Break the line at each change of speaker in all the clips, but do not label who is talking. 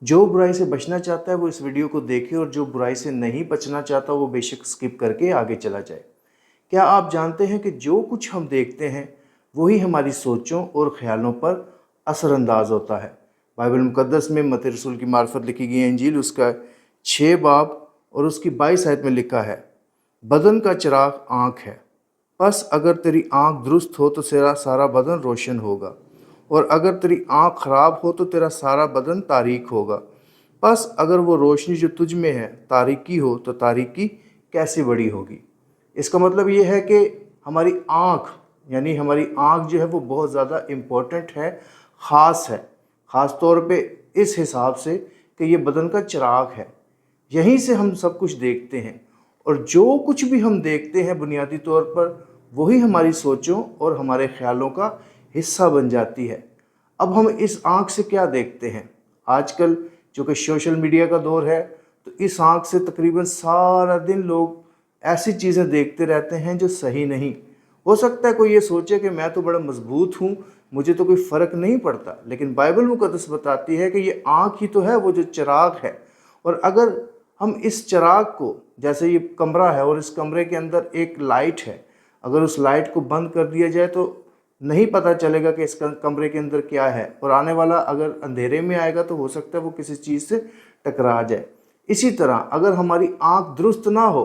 जो बुराई से बचना चाहता है वो इस वीडियो को देखे, और जो बुराई से नहीं बचना चाहता वो बेशक स्किप करके आगे चला जाए। क्या आप जानते हैं कि जो कुछ हम देखते हैं वही हमारी सोचों और ख्यालों पर असरअंदाज होता है। बाइबल मुकद्दस में मत्ती रसूल की मार्फत लिखी गई इंजील उसका 6 बाब और उसकी 22 आयत में लिखा है, बदन का चिराग आँख है, बस अगर तेरी आँख दुरुस्त हो तो तेरा सारा बदन रोशन होगा, और अगर तेरी आँख खराब हो तो तेरा सारा बदन तारीक होगा। बस अगर वो रोशनी जो तुझ में है तारीकी हो तो तारीकी कैसी बड़ी होगी। इसका मतलब ये है कि हमारी आँख, यानी हमारी आँख जो है वो बहुत ज़्यादा इम्पोर्टेंट है, ख़ास है, ख़ास तौर पे इस हिसाब से कि ये बदन का चिराग है। यहीं से हम सब कुछ देखते हैं, और जो कुछ भी हम देखते हैं बुनियादी तौर पर वही हमारी सोचों और हमारे ख्यालों का हिस्सा बन जाती है। अब हम इस आँख से क्या देखते हैं? आजकल जो कि सोशल मीडिया का दौर है, तो इस आँख से तकरीबन सारा दिन लोग ऐसी चीज़ें देखते रहते हैं जो सही नहीं। हो सकता है कोई ये सोचे कि मैं तो बड़ा मजबूत हूँ, मुझे तो कोई फ़र्क नहीं पड़ता, लेकिन बाइबल मुकद्दस बताती है कि ये आँख ही तो है, वो जो चिराग है। और अगर हम इस चिराग को, जैसे ये कमरा है और इस कमरे के अंदर एक लाइट है, अगर उस लाइट को बंद कर दिया जाए तो नहीं पता चलेगा कि इस कमरे के अंदर क्या है, और आने वाला अगर अंधेरे में आएगा तो हो सकता है वो किसी चीज़ से टकरा जाए। इसी तरह अगर हमारी आँख दुरुस्त ना हो,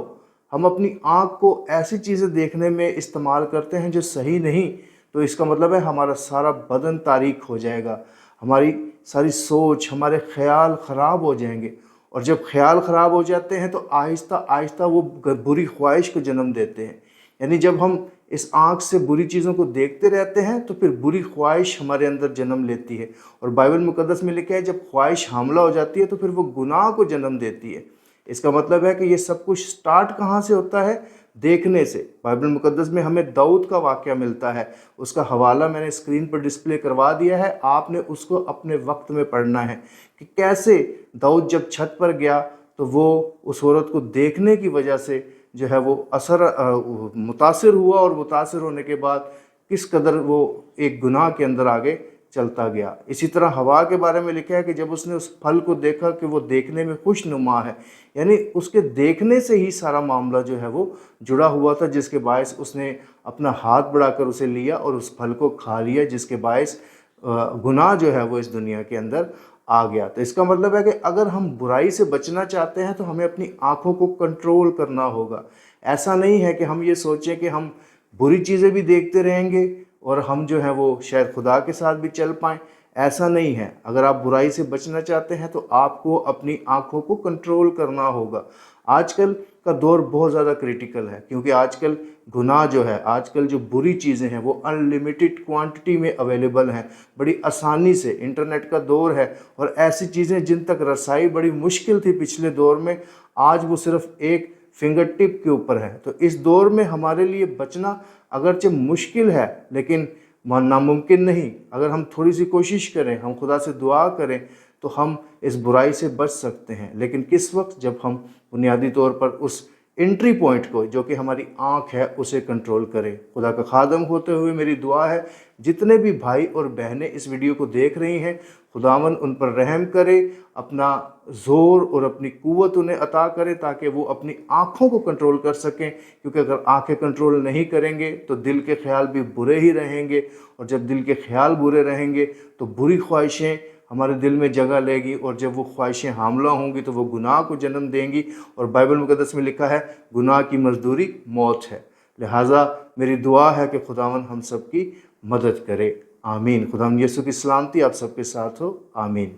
हम अपनी आँख को ऐसी चीज़ें देखने में इस्तेमाल करते हैं जो सही नहीं, तो इसका मतलब है हमारा सारा बदन तारीक हो जाएगा, हमारी सारी सोच, हमारे ख्याल ख़राब हो जाएंगे। और जब ख्याल ख़राब हो जाते हैं तो आहिस्ता आहिस्ता वो बुरी ख्वाहिश को जन्म देते हैं। यानी जब हम इस आँख से बुरी चीज़ों को देखते रहते हैं तो फिर बुरी ख्वाहिश हमारे अंदर जन्म लेती है, और बाइबल मुकद्दस में लिखा है जब ख्वाहिश हामला हो जाती है तो फिर वो गुनाह को जन्म देती है। इसका मतलब है कि ये सब कुछ स्टार्ट कहाँ से होता है? देखने से। बाइबल मुकद्दस में हमें दाऊद का वाक़या मिलता है, उसका हवाला मैंने स्क्रीन पर डिस्प्ले करवा दिया है, आपने उसको अपने वक्त में पढ़ना है कि कैसे दाऊद जब छत पर गया तो वो उस औरत को देखने की वजह से जो है वो मुतासिर हुआ, और मुतासिर होने के बाद किस कदर वो एक गुनाह के अंदर आगे चलता गया। इसी तरह हवा के बारे में लिखा है कि जब उसने उस फल को देखा कि वो देखने में खुशनुमा है, यानी उसके देखने से ही सारा मामला जो है वो जुड़ा हुआ था, जिसके बायस उसने अपना हाथ बढ़ाकर उसे लिया और उस फल को खा लिया, जिसके बायस गुनाह जो है वो इस दुनिया के अंदर आ गया। तो इसका मतलब है कि अगर हम बुराई से बचना चाहते हैं तो हमें अपनी आँखों को कंट्रोल करना होगा। ऐसा नहीं है कि हम ये सोचें कि हम बुरी चीज़ें भी देखते रहेंगे और हम जो है वो शायद खुदा के साथ भी चल पाएँ, ऐसा नहीं है। अगर आप बुराई से बचना चाहते हैं तो आपको अपनी आँखों को कंट्रोल करना होगा। आजकल का दौर बहुत ज़्यादा क्रिटिकल है, क्योंकि आजकल गुनाह जो है, आजकल जो बुरी चीज़ें हैं वो अनलिमिटेड क्वांटिटी में अवेलेबल हैं, बड़ी आसानी से। इंटरनेट का दौर है, और ऐसी चीज़ें जिन तक रसाई बड़ी मुश्किल थी पिछले दौर में, आज वो सिर्फ एक फिंगर टिप के ऊपर है। तो इस दौर में हमारे लिए बचना अगरचे मुश्किल है, लेकिन नामुमकिन नहीं। अगर हम थोड़ी सी कोशिश करें, हम खुदा से दुआ करें, तो हम इस बुराई से बच सकते हैं। लेकिन किस वक्त? जब हम बुनियादी तौर पर उस एंट्री पॉइंट को, जो कि हमारी आँख है, उसे कंट्रोल करें। खुदा का खादम होते हुए मेरी दुआ है जितने भी भाई और बहनें इस वीडियो को देख रही हैं, खुदावन उन पर रहम करे, अपना ज़ोर और अपनी क़ुव्वत उन्हें अता करे ताकि वो अपनी आँखों को कंट्रोल कर सकें। क्योंकि अगर आँखें कंट्रोल नहीं करेंगे तो दिल के ख्याल भी बुरे ही रहेंगे, और जब दिल के ख्याल बुरे रहेंगे तो बुरी ख्वाहिशें हमारे दिल में जगह लेगी, और जब वो ख्वाहिशें हामला होंगी तो वो गुनाह को जन्म देंगी। और बाइबल मुकद्दस में लिखा है गुनाह की मजदूरी मौत है। लिहाजा मेरी दुआ है कि खुदावन हम सब की मदद करे। आमीन। खुदावन यीशु की सलामती आप सबके साथ हो। आमीन।